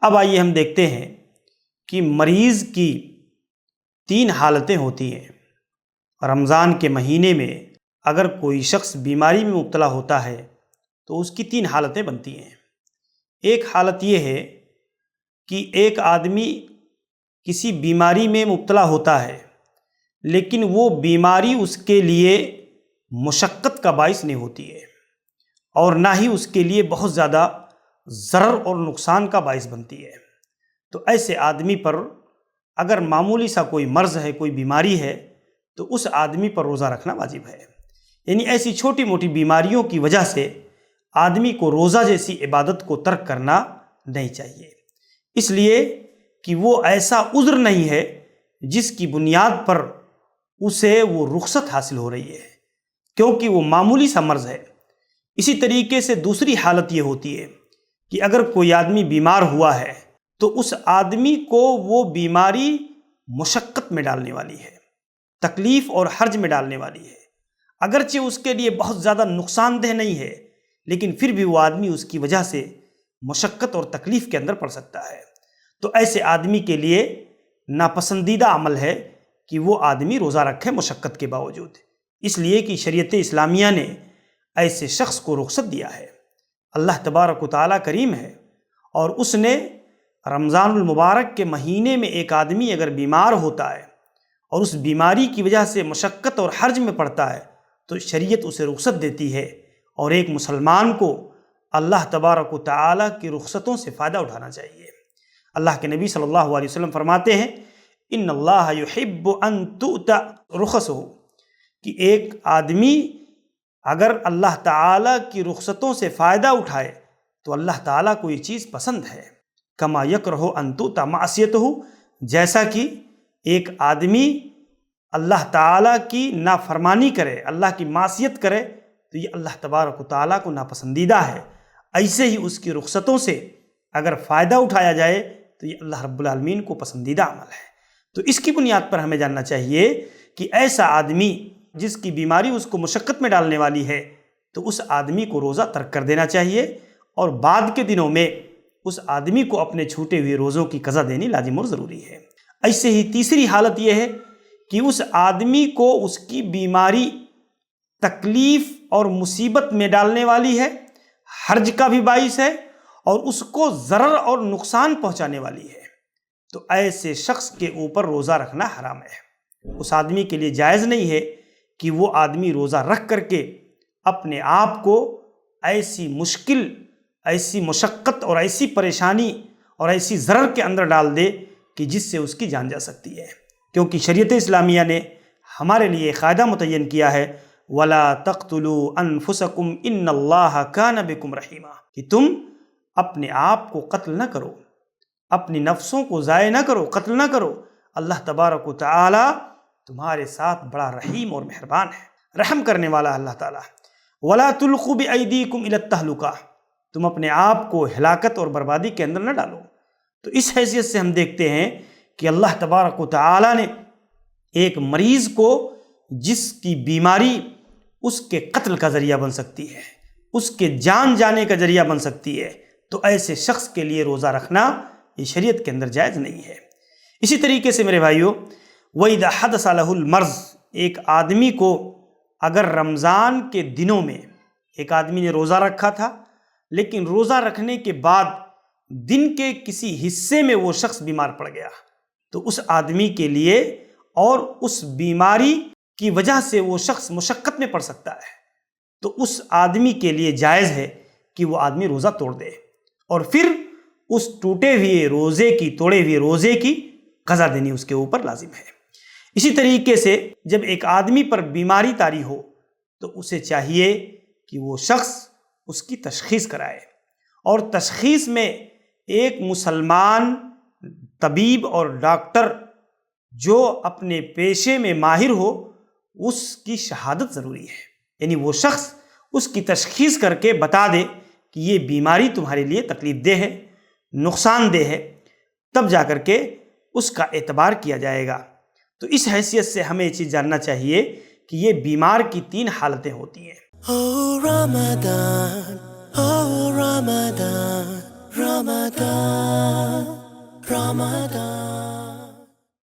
اب آئیے ہم دیکھتے ہیں کہ مریض کی 3 حالتیں ہوتی ہیں۔ رمضان کے مہینے میں اگر کوئی شخص بیماری میں مبتلا ہوتا ہے تو اس کی 3 حالتیں بنتی ہیں۔ ایک حالت یہ ہے کہ ایک آدمی کسی بیماری میں مبتلا ہوتا ہے لیکن وہ بیماری اس کے لیے مشقت کا باعث نہیں ہوتی ہے اور نہ ہی اس کے لیے بہت زیادہ ضرر اور نقصان کا باعث بنتی ہے، تو ایسے آدمی پر اگر معمولی سا کوئی مرض ہے، کوئی بیماری ہے، تو اس آدمی پر روزہ رکھنا واجب ہے۔ یعنی ایسی چھوٹی موٹی بیماریوں کی وجہ سے آدمی کو روزہ جیسی عبادت کو ترک کرنا نہیں چاہیے، اس لیے کہ وہ ایسا عذر نہیں ہے جس کی بنیاد پر اسے وہ رخصت حاصل ہو رہی ہے، کیونکہ وہ معمولی سا مرض ہے۔ اسی طریقے سے دوسری حالت یہ ہوتی ہے کہ اگر کوئی آدمی بیمار ہوا ہے تو اس آدمی کو وہ بیماری مشقت میں ڈالنے والی ہے، تکلیف اور حرج میں ڈالنے والی ہے، اگرچہ اس کے لیے بہت زیادہ نقصان دہ نہیں ہے لیکن پھر بھی وہ آدمی اس کی وجہ سے مشقت اور تکلیف کے اندر پڑ سکتا ہے، تو ایسے آدمی کے لیے ناپسندیدہ عمل ہے کہ وہ آدمی روزہ رکھے مشقت کے باوجود، اس لیے کہ شریعت اسلامیہ نے ایسے شخص کو رخصت دیا ہے۔ اللہ تبارک و تعالیٰ کریم ہے اور اس نے رمضان المبارک کے مہینے میں ایک آدمی اگر بیمار ہوتا ہے اور اس بیماری کی وجہ سے مشقت اور حرج میں پڑتا ہے تو شریعت اسے رخصت دیتی ہے، اور ایک مسلمان کو اللہ تبارک و تعالیٰ کی رخصتوں سے فائدہ اٹھانا چاہیے۔ اللہ کے نبی صلی اللہ علیہ وسلم فرماتے ہیں ان اللہ یحب ان تؤتى رخصہ، کہ ایک آدمی اگر اللہ تعالیٰ کی رخصتوں سے فائدہ اٹھائے تو اللہ تعالیٰ کو یہ چیز پسند ہے۔ کما یکرہ ان تؤتى معصیتہ، جیسا کہ ایک آدمی اللہ تعالیٰ کی نافرمانی کرے، اللہ کی معصیت کرے تو یہ اللہ تبارک و تعالیٰ کو ناپسندیدہ ہے، ایسے ہی اس کی رخصتوں سے اگر فائدہ اٹھایا جائے تو یہ اللہ رب العالمین کو پسندیدہ عمل ہے۔ تو اس کی بنیاد پر ہمیں جاننا چاہیے کہ ایسا آدمی جس کی بیماری اس کو مشقت میں ڈالنے والی ہے تو اس آدمی کو روزہ ترک کر دینا چاہیے، اور بعد کے دنوں میں اس آدمی کو اپنے چھوٹے ہوئے روزوں کی قضا دینی لازم اور ضروری ہے۔ ایسے ہی تیسری حالت یہ ہے کہ اس آدمی کو اس کی بیماری تکلیف اور مصیبت میں ڈالنے والی ہے، حرج کا بھی باعث ہے اور اس کو ضرر اور نقصان پہنچانے والی ہے، تو ایسے شخص کے اوپر روزہ رکھنا حرام ہے۔ اس آدمی کے لیے جائز نہیں ہے کہ وہ آدمی روزہ رکھ کر کے اپنے آپ کو ایسی مشکل، ایسی مشقت اور ایسی پریشانی اور ایسی ضرر کے اندر ڈال دے کہ جس سے اس کی جان جا سکتی ہے، کیونکہ شریعت اسلامیہ نے ہمارے لیے قاعدہ متعین کیا ہے وَلَا تَقْتُلُوا أَنفُسَكُمْ إِنَّ اللَّهَ كَانَ بِكُمْ رَحِيمًا، کہ تم اپنے آپ کو قتل نہ کرو، اپنی نفسوں کو ضائع نہ کرو، قتل نہ کرو، اللہ تبارک و تعالی تمہارے ساتھ بڑا رحیم اور مہربان ہے، رحم کرنے والا اللہ تعالیٰ۔ وَلَا تُلْقُوا بِأَيْدِيكُمْ إِلَى التَّهْلُكَةِ، تم اپنے آپ کو ہلاکت اور بربادی کے اندر نہ ڈالو۔ تو اس حیثیت سے ہم دیکھتے ہیں کہ اللہ تبارک و تعالیٰ نے ایک مریض کو جس کی بیماری اس کے قتل کا ذریعہ بن سکتی ہے، اس کے جان جانے کا ذریعہ بن سکتی ہے، تو ایسے شخص کے لیے روزہ رکھنا یہ شریعت کے اندر جائز نہیں ہے۔ اسی طریقے سے میرے بھائیو، وَإِذَا حَدَثَ لَهُ الْمَرْضُ، ایک آدمی کو اگر رمضان کے دنوں میں ایک آدمی نے روزہ رکھا تھا لیکن روزہ رکھنے کے بعد دن کے کسی حصے میں وہ شخص بیمار پڑ گیا تو اس آدمی کے لیے اور اس بیماری کی وجہ سے وہ شخص مشقت میں پڑ سکتا ہے، تو اس آدمی کے لیے جائز ہے کہ وہ آدمی روزہ توڑ دے اور پھر اس ٹوٹے ہوئے روزے کی، توڑے ہوئے روزے کی قضا دینی اس کے اوپر لازم ہے۔ اسی طریقے سے جب ایک آدمی پر بیماری طاری ہو تو اسے چاہیے کہ وہ شخص اس کی تشخیص کرائے، اور تشخیص میں ایک مسلمان طبیب اور ڈاکٹر جو اپنے پیشے میں ماہر ہو اس کی شہادت ضروری ہے، یعنی وہ شخص اس کی تشخیص کر کے بتا دے کہ یہ بیماری تمہارے لیے تکلیف دہ ہے، نقصان دہ ہے، تب جا کر کے اس کا اعتبار کیا جائے گا۔ تو اس حیثیت سے ہمیں یہ چیز جاننا چاہیے کہ یہ بیمار کی 3 حالتیں ہوتی ہیں۔ Oh Ramadan, Ramadan, Ramadan.